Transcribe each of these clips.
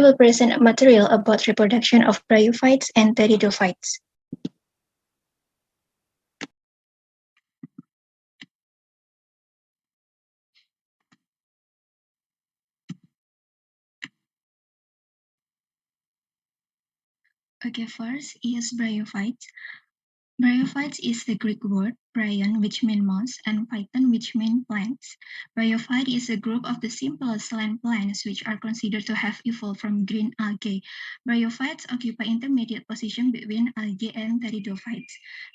will present material about reproduction of bryophytes and pteridophytes. Okay, first is bryophytes. Bryophytes is the Greek word bryon, which means moss, and phyton, which means plants. Bryophyte is a group of the simplest land plants which are considered to have evolved from green algae. Bryophytes occupy intermediate position between algae and pteridophytes.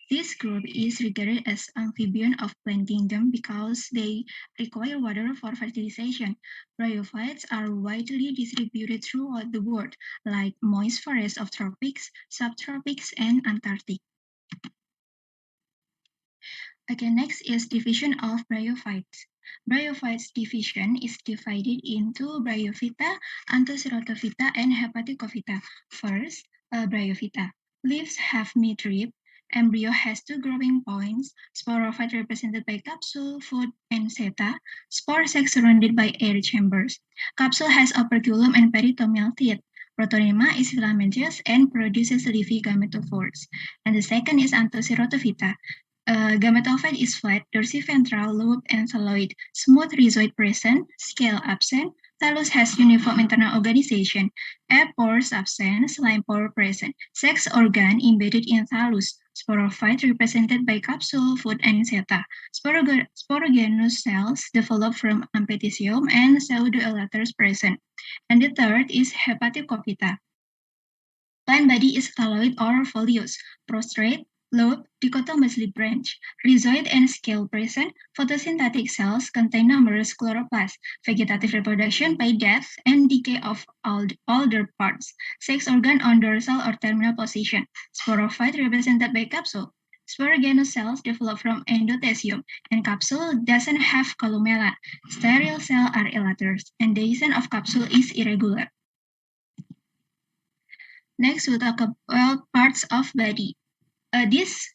This group is regarded as amphibian of plant kingdom because they require water for fertilization. Bryophytes are widely distributed throughout the world, like moist forests of tropics, subtropics, and Antarctic. Okay, next is division of bryophytes. Bryophytes division is divided into bryophyta, anthocerotophyta, and hepaticophyta. First, bryophyta. Leaves have midrib. Embryo has two growing points. Sporophyte represented by capsule, foot, and seta. Spore sac surrounded by air chambers. Capsule has operculum and peritoneal teeth. Protonema is filamentous and produces leafy gametophores. And the second is anthocerotophyta. Gametophyte is flat, dorsiventral, lobed, and thalloid. Smooth rhizoid present, scale absent. Thallus has uniform internal organization. Air pores absent, slime pore present. Sex organ embedded in thallus. Sporophyte represented by capsule, foot, and seta. Sporogenous cells develop from amphitheциum and pseudoelaters present. And the third is hepaticophyta. Plant body is thalloid or foliose, prostrate, lobe, dichotomously branched, rhizoid and scale present. Photosynthetic cells contain numerous chloroplasts. Vegetative reproduction by death and decay of older parts. Sex organ on dorsal or terminal position. Sporophyte represented by capsule. Sporogenous cells develop from endothecium, and capsule doesn't have columella. Sterile cells are elaters, and division of capsule is irregular. Next, we'll talk about parts of body. This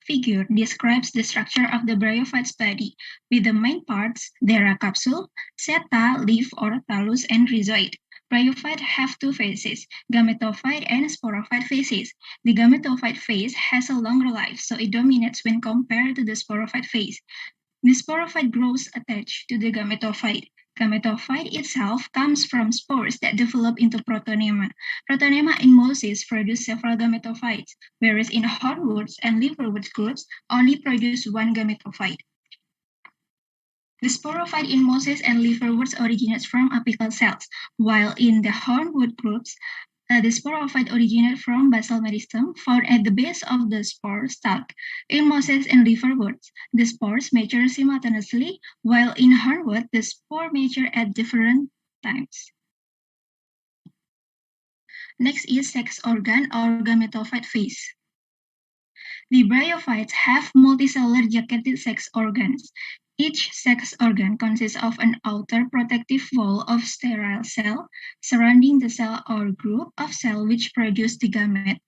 figure describes the structure of the bryophyte's body. With the main parts, there are capsule, seta, leaf or thallus, and rhizoid. Bryophyte have two phases, gametophyte and sporophyte phases. The gametophyte phase has a longer life, so it dominates when compared to the sporophyte phase. The sporophyte grows attached to the gametophyte. Gametophyte itself comes from spores that develop into protonema. Protonema in mosses produce several gametophytes, whereas in hornworts and liverworts groups only produce one gametophyte. The sporophyte in mosses and liverworts originates from apical cells, while in the hornwort groups, the sporophyte originates from basal meristem found at the base of the spore stalk. In mosses and liverworts, the spores mature simultaneously, while in hornwort, the spore mature at different times. Next is sex organ or gametophyte phase. The bryophytes have multicellular jacketed sex organs. Each sex organ consists of an outer protective wall of sterile cell surrounding the cell or group of cells which produce the gamete.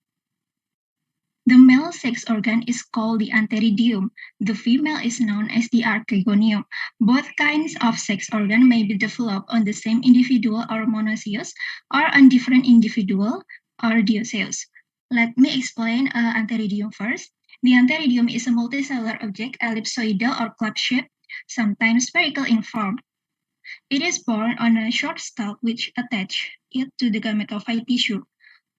The male sex organ is called the antheridium. The female is known as the archegonium. Both kinds of sex organ may be developed on the same individual or monoecious or on different individual or dioecious. Let me explain antheridium first. The antheridium is a multicellular object, ellipsoidal or club-shaped, sometimes spherical in form. It is borne on a short stalk which attaches it to the gametophyte tissue.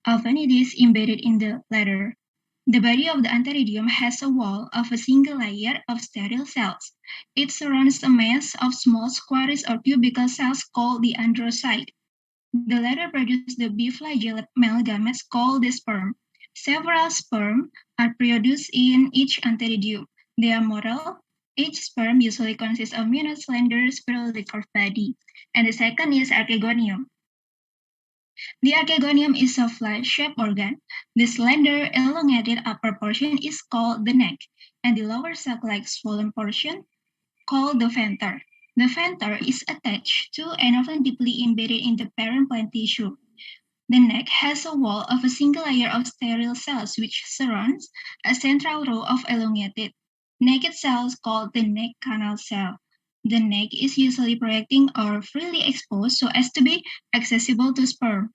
Often it is embedded in the latter. The body of the antheridium has a wall of a single layer of sterile cells. It surrounds a mass of small squarish or cubical cells called the androcyte. The latter produce the biflagellate male gametes called the sperm. Several sperm are produced in each antheridium. They are motile. Each sperm usually consists of minute, slender, spirally curved body. And the second is archegonium. The archegonium is a flat-shaped organ. The slender, elongated upper portion is called the neck, and the lower sac-like swollen portion called the venter. The venter is attached to and often deeply embedded in the parent plant tissue. The neck has a wall of a single layer of sterile cells which surrounds a central row of elongated, naked cells called the neck canal cell. The neck is usually projecting or freely exposed so as to be accessible to sperm.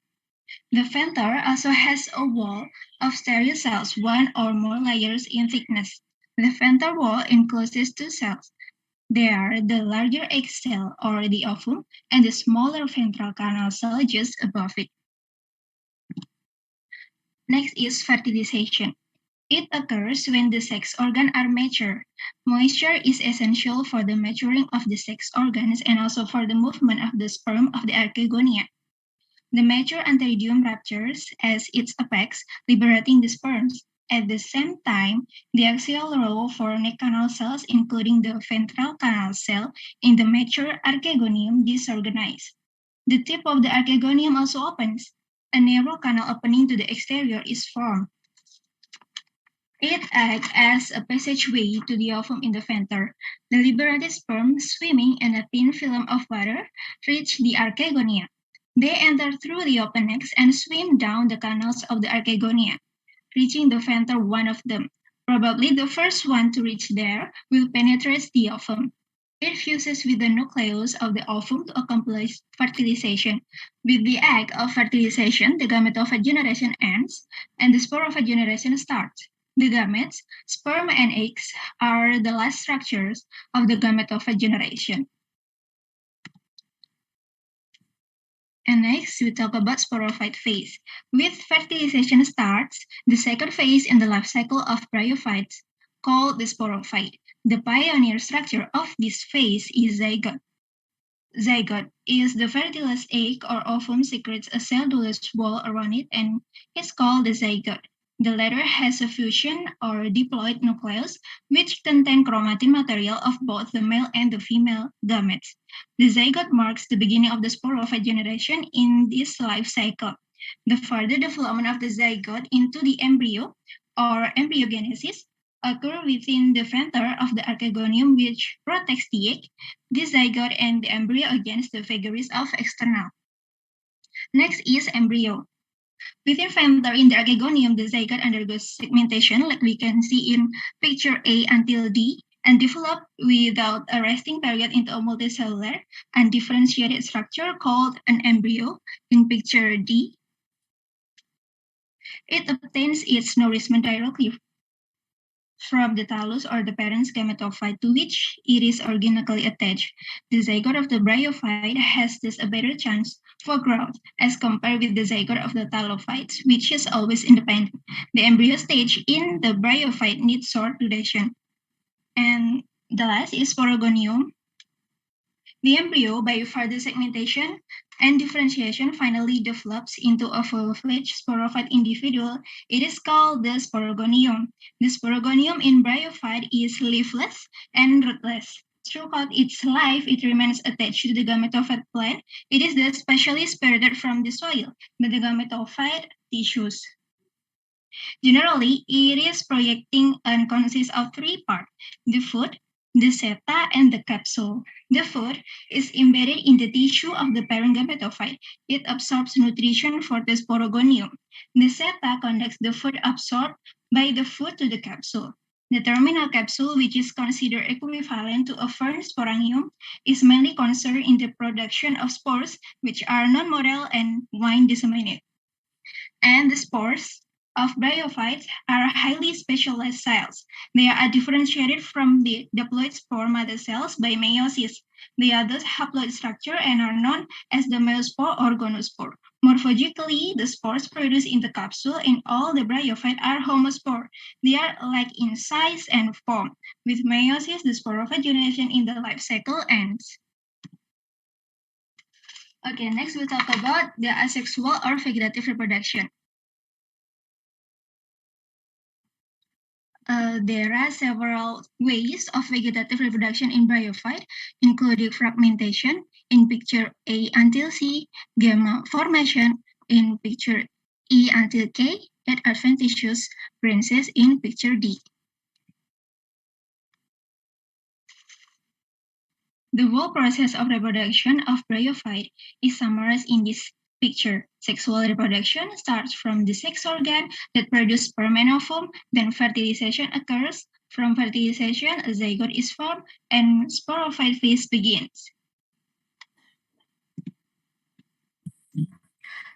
The venter also has a wall of stereo cells, one or more layers in thickness. The venter wall encloses two cells. They are the larger egg cell or the ovum and the smaller ventral canal cell just above it. Next is fertilization. It occurs when the sex organs are mature. Moisture is essential for the maturing of the sex organs and also for the movement of the sperm of the archegonia. The mature antheridium ruptures as its apex, liberating the sperms. At the same time, the axial row for neck canal cells, including the ventral canal cell in the mature archegonium, disorganize. The tip of the archegonium also opens. A narrow canal opening to the exterior is formed. It acts as a passageway to the ovum in the venter. The liberated sperm, swimming in a thin film of water, reach the archegonia. They enter through the open necks and swim down the canals of the archegonia, reaching the venter. One of them, probably the first one to reach there, will penetrate the ovum. It fuses with the nucleus of the ovum to accomplish fertilization. With the act of fertilization, the gametophyte generation ends and the sporophyte generation starts. The gametes, sperm and eggs, are the last structures of the gametophyte generation. And next, we talk about sporophyte phase. With fertilization starts the second phase in the life cycle of bryophytes, called the sporophyte. The pioneer structure of this phase is zygote. Zygote is the fertilized egg or ovum secretes a cellulose wall around it and is called the zygote. The latter has a fusion or diploid nucleus which contain chromatin material of both the male and the female gametes. The zygote marks the beginning of the sporophyte generation in this life cycle. The further development of the zygote into the embryo or embryogenesis occur within the venter of the archegonium which protects the egg, the zygote, and the embryo against the vagaries of external. Next is embryo. Within venter in the archegonium, the zygote undergoes segmentation, like we can see in picture A until D, and develop without a resting period into a multicellular undifferentiated structure called an embryo in picture D. It obtains its nourishment directly from the thallus or the parent's gametophyte to which it is organically attached. The zygote of the bryophyte has thus a better chance for growth as compared with the zygote of the thallophytes, which is always independent. The embryo stage in the bryophyte needs short duration. And the last is sporogonium. The embryo, by further segmentation and differentiation, finally develops into a full-fledged sporophyte individual. It is called the sporogonium. The sporogonium in bryophyte is leafless and rootless. Throughout its life, it remains attached to the gametophyte plant. It is thus specially separated from the soil by the gametophyte tissues. Generally, it is projecting and consists of three parts: the food, the seta, and the capsule. The food is embedded in the tissue of the parent gametophyte. It absorbs nutrition for the sporogonium. The seta conducts the food absorbed by the food to the capsule. The terminal capsule, which is considered equivalent to a fern sporangium, is mainly concerned in the production of spores, which are non-motile and wine disseminate. And the spores of bryophytes are highly specialized cells. They are differentiated from the diploid spore mother cells by meiosis. They are thus haploid structure and are known as the meiospore or gonospore. Morphologically, the spores produced in the capsule in all the bryophytes are homospore. They are alike in size and form. With meiosis, the sporophyte generation in the life cycle ends. Okay, next we'll talk about the asexual or vegetative reproduction. There are several ways of vegetative reproduction in bryophyte, including fragmentation in picture A until C, gamma formation in picture E until K, and adventitious branches in picture D. The whole process of reproduction of bryophyte is summarized in this picture. Sexual reproduction starts from the sex organ that produces sperm and ovum, then fertilization occurs. From fertilization, a zygote is formed, and sporophyte phase begins.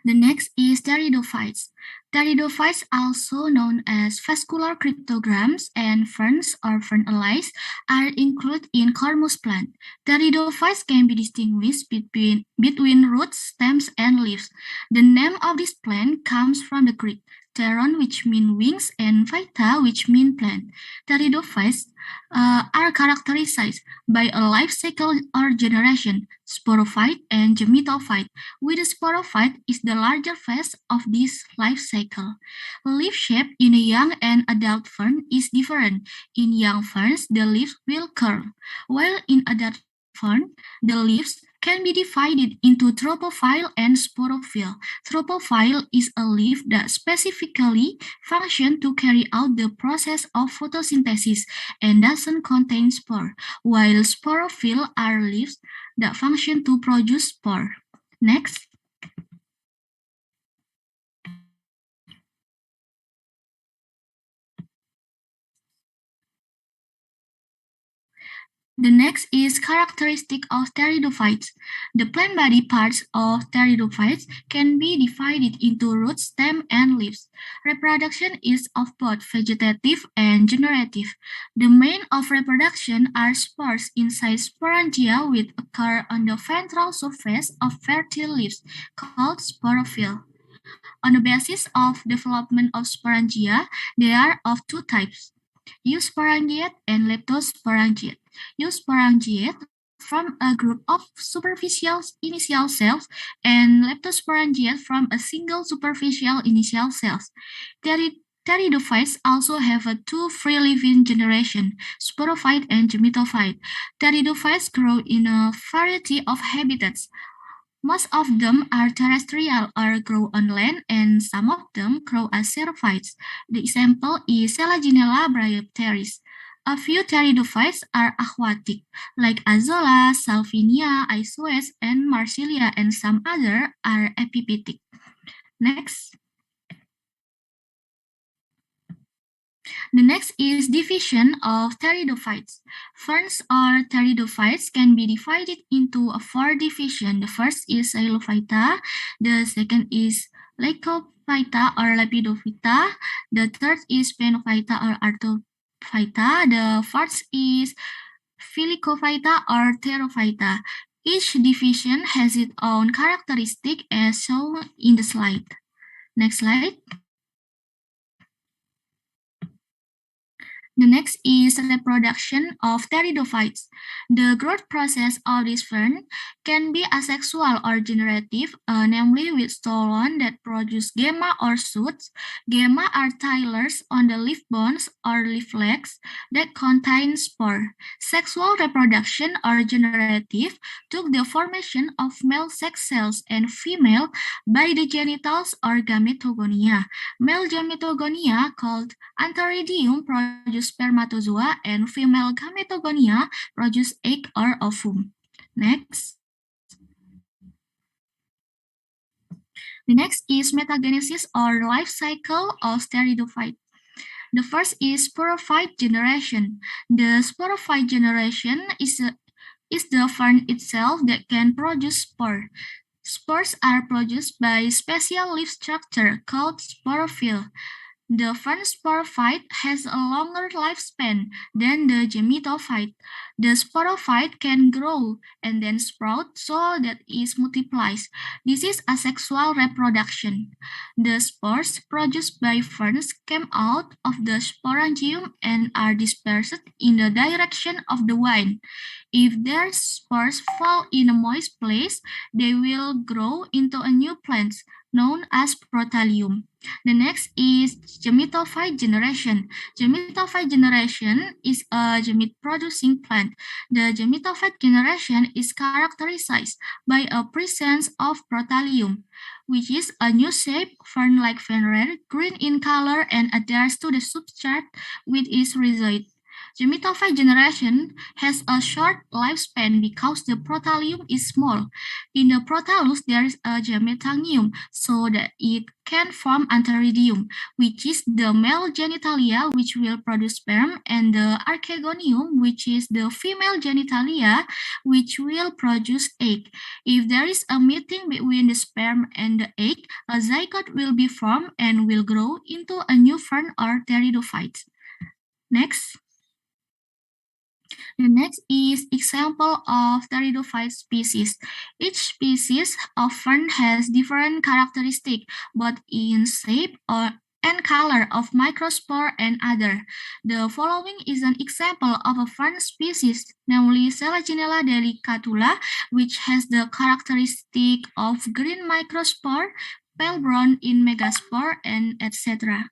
The next is pteridophytes. Pteridophytes, also known as vascular cryptogams and ferns or fern allies, are included in cormous plant. Pteridophytes can be distinguished between roots, stems, and leaves. The name of this plant comes from the Greek pteron, which means wings, and phyta, which means plant. Pteridophytes are characterized by a life cycle or generation, sporophyte and gametophyte, with the sporophyte is the larger phase of this life cycle. Leaf shape in a young and adult fern is different. In young ferns, the leaves will curl, while in adult fern, the leaves can be divided into tropophile and sporophyll. Tropophile is a leaf that specifically functions to carry out the process of photosynthesis and doesn't contain spore, while sporophyll are leaves that function to produce spore. Next. The next is characteristic of pteridophytes. The plant body parts of pteridophytes can be divided into roots, stem, and leaves. Reproduction is of both vegetative and generative. The main of reproduction are spores inside sporangia which occur on the ventral surface of fertile leaves, called sporophyll. On the basis of development of sporangia, they are of two types, eusporangiate and leptosporangiate. Eusporangiate from a group of superficial initial cells and leptosporangiate from a single superficial initial cells. Pteridophytes also have two free-living generations, sporophyte and gametophyte. Pteridophytes grow in a variety of habitats. Most of them are terrestrial or grow on land, and some of them grow as xerophytes. The example is Selaginella bryopteris. A few pteridophytes are aquatic, like Azolla, Salvinia, Isoes, and Marsilia, and some other are epiphytic. Next. The next is division of pteridophytes. Ferns or pteridophytes can be divided into four divisions. The first is Xylophyta, the second is Lycophyta or Lepidophyta, the third is Phenophyta or Arthrophyta, the fourth is Filicophyta or Pterophyta. Each division has its own characteristic as shown in the slide. Next slide. The next is reproduction of pteridophytes. The growth process of this fern can be asexual or generative, namely with stolon that produce gamma or shoots. Gamma are tillers on the leaf bones or leaflets that contain spore. Sexual reproduction or generative took the formation of male sex cells and female by the genitals or gametogonia. Male gametogonia called Antheridium produce spermatozoa and female gametogonia produce egg or ovum. Next. The next is metagenesis or life cycle of pteridophyte. The first is sporophyte generation. The sporophyte generation is the fern itself that can produce spore. Spores are produced by special leaf structure called sporophyll. The fern sporophyte has a longer lifespan than the gametophyte. The sporophyte can grow and then sprout so that it multiplies. This is asexual reproduction. The spores produced by ferns come out of the sporangium and are dispersed in the direction of the wind. If their spores fall in a moist place, they will grow into a new plant known as protalium. The next is gametophyte generation. Gametophyte generation is a gamete-producing plant. The gametophyte generation is characterized by a presence of protalium, which is a new shape, fern-like venereal, green in color, and adheres to the substrate with its rhizoid. Gametophyte generation has a short lifespan because the protalium is small. In the protallus, there is a gametangium, so that it can form antheridium, which is the male genitalia which will produce sperm, and the archegonium, which is the female genitalia which will produce egg. If there is a meeting between the sperm and the egg, a zygote will be formed and will grow into a new fern or pteridophyte. Next. The next is example of pteridophyte species. Each species often has different characteristics, both in shape and color of microspore and other. The following is an example of a fern species, namely Selaginella delicatula, which has the characteristic of green microspore, pale brown in megaspore, and etc.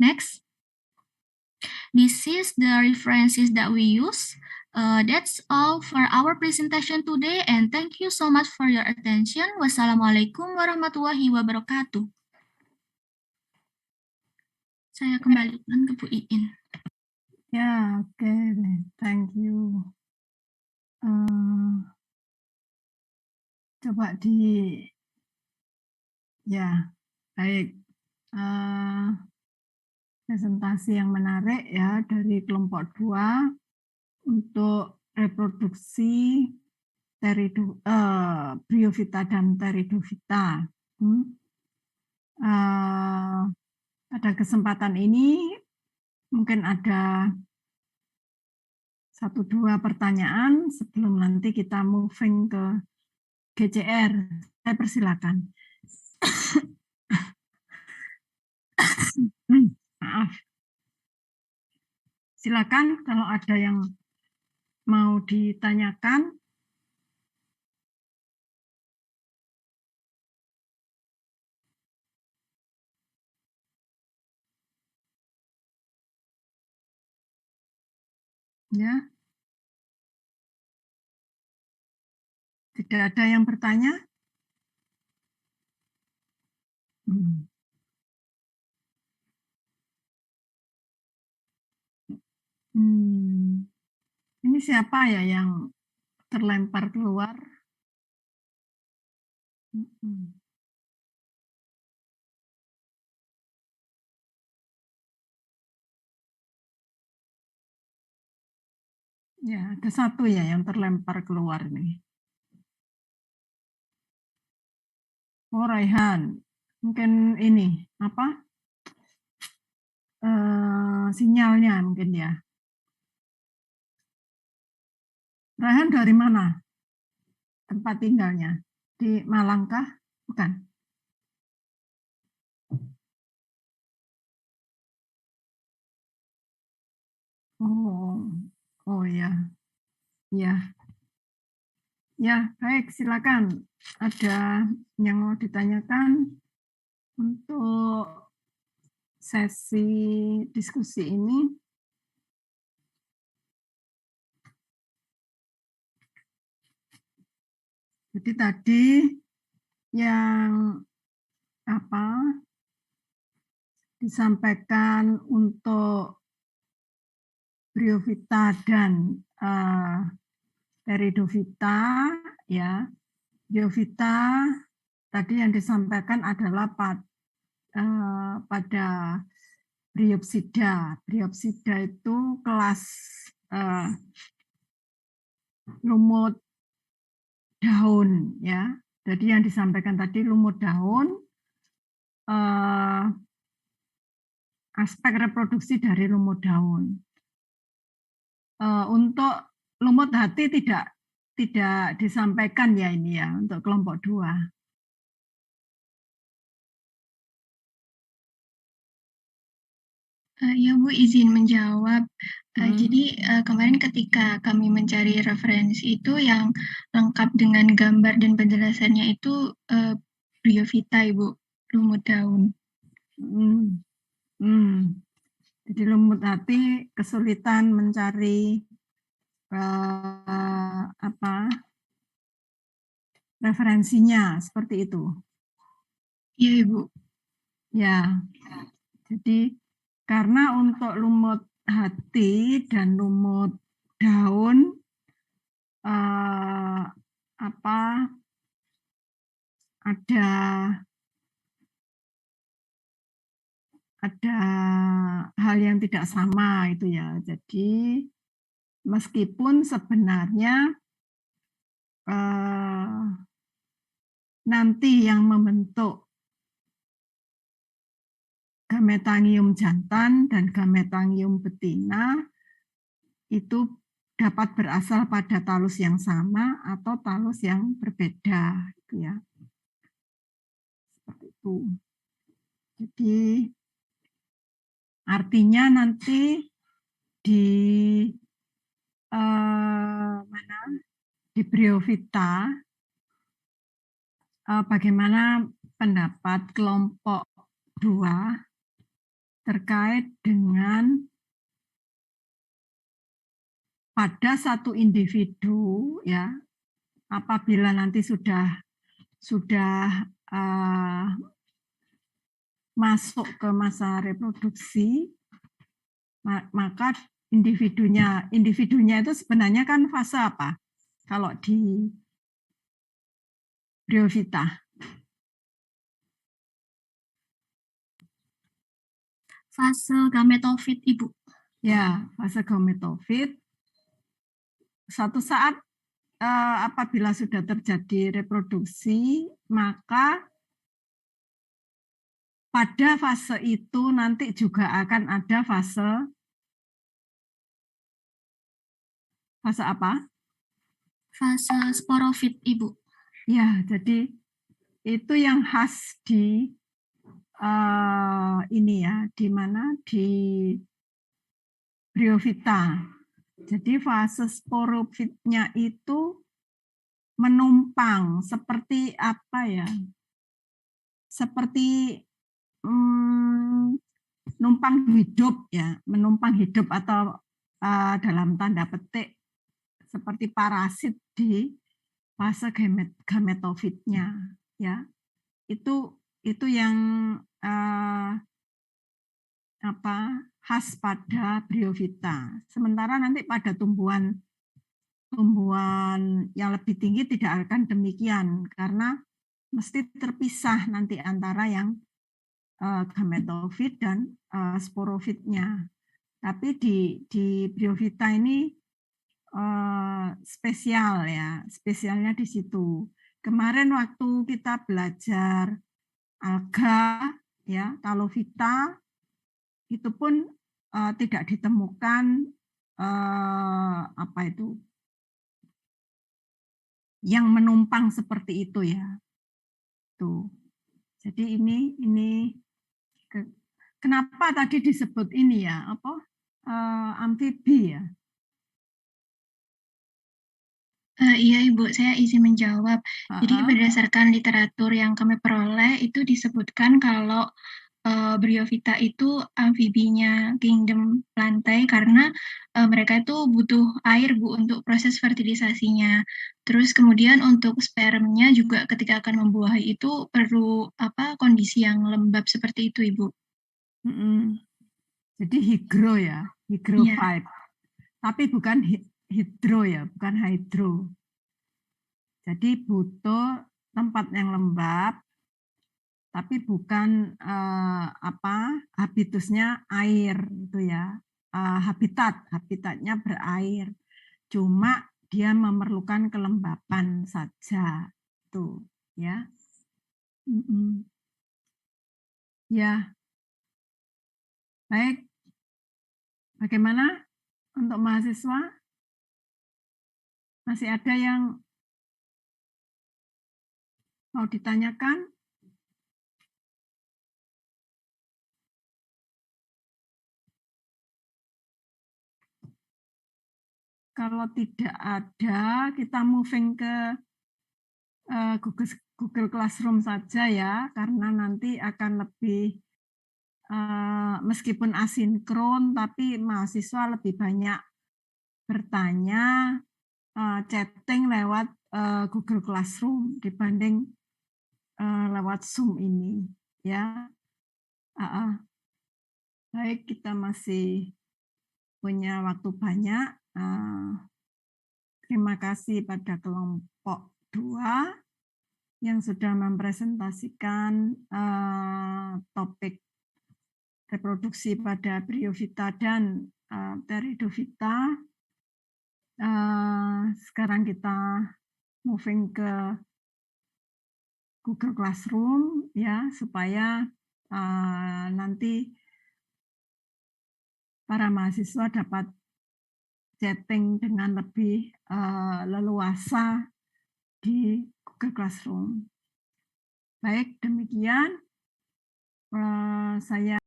Next. This is the references that we use. That's all for our presentation today, and thank you so much for your attention. Wassalamualaikum warahmatullahi wabarakatuh. Saya kembalikan ke Bu Iin. Ya, oke, thank you. Coba ya, baik. Presentasi yang menarik ya dari kelompok 2 untuk reproduksi Bryophyta dan Pteridophyta. Pada kesempatan ini mungkin ada 1-2 pertanyaan sebelum nanti kita moving ke GCR. Saya persilakan. Maaf. Silakan kalau ada yang mau ditanyakan. Ya. Tidak ada yang bertanya? Ini siapa ya yang terlempar keluar? Ya, ada satu ya yang terlempar keluar nih. Oh, Raihan. Mungkin ini, apa? Sinyalnya mungkin ya. Raihan dari mana? Tempat tinggalnya? Di Malang kah? Bukan. Oh ya. Ya. Ya, baik, silakan. Ada yang mau ditanyakan untuk sesi diskusi ini? Jadi tadi yang disampaikan untuk Bryophyta dan Pteridophyta, ya. Bryophyta tadi yang disampaikan adalah pada Bryopsida. Bryopsida itu kelas lumut daun, ya. Jadi yang disampaikan tadi lumut daun, aspek reproduksi dari lumut daun. Untuk lumut hati tidak disampaikan ya ini ya untuk kelompok 2. Ya Bu, izin menjawab. Jadi kemarin ketika kami mencari referensi itu yang lengkap dengan gambar dan penjelasannya itu Bryophyta, Ibu, lumut daun. Jadi lumut hati kesulitan mencari referensinya seperti itu. Iya, Ibu. Ya. Jadi karena untuk lumut hati dan lumut daun ada hal yang tidak sama itu ya. Jadi meskipun sebenarnya nanti yang membentuk gametangium jantan dan gametangium betina itu dapat berasal pada talus yang sama atau talus yang berbeda, gitu ya. Seperti itu. Jadi artinya nanti di di Bryophyta bagaimana pendapat kelompok 2 terkait dengan pada satu individu ya, apabila nanti sudah masuk ke masa reproduksi, maka individunya itu sebenarnya kan fase apa? Kalau di Bryophyta. Fase gametofit, Ibu. Ya, fase gametofit. Suatu saat apabila sudah terjadi reproduksi, maka pada fase itu nanti juga akan ada fase apa? Fase sporofit, Ibu. Ya, jadi itu yang khas di ini ya, di mana di Bryophyta. Jadi fase sporofitnya itu menumpang seperti apa ya? Seperti numpang hidup ya, menumpang hidup atau dalam tanda petik seperti parasit di fase gametofitnya ya. Itu yang khas pada Bryophyta. Sementara nanti pada tumbuhan yang lebih tinggi tidak akan demikian karena mesti terpisah nanti antara yang gametofit dan sporofitnya. Tapi di Bryophyta ini spesial ya, spesialnya di situ. Kemarin waktu kita belajar alga ya, Talophyta itu pun tidak ditemukan yang menumpang seperti itu ya. Tuh. Jadi ini kenapa tadi disebut ini ya, amfibi ya? Iya Ibu, saya izin menjawab. Jadi berdasarkan literatur yang kami peroleh itu disebutkan kalau Bryophyta itu amfibinya kingdom Plantae karena mereka itu butuh air Bu untuk proses fertilisasinya. Terus kemudian untuk spermnya juga ketika akan membuahi itu perlu kondisi yang lembab seperti itu Ibu. Jadi higro ya, higrophyte. Tapi bukan hidro ya, bukan hydro. Jadi butuh tempat yang lembab, tapi bukan habitusnya air itu ya. Habitatnya berair. Cuma dia memerlukan kelembapan saja tuh ya. Ya. Baik. Bagaimana untuk mahasiswa? Masih ada yang mau ditanyakan? Kalau tidak ada, kita moving ke Google Classroom saja ya, karena nanti akan lebih, meskipun asinkron, tapi mahasiswa lebih banyak bertanya, chatting lewat Google Classroom dibanding lewat Zoom ini ya. Baik, kita masih punya waktu banyak. Terima kasih pada kelompok 2 yang sudah mempresentasikan topik reproduksi pada Bryophyta dan Pteridophyta. Sekarang kita moving ke Google Classroom ya, supaya nanti para mahasiswa dapat chatting dengan lebih leluasa di Google Classroom. Baik, demikian saya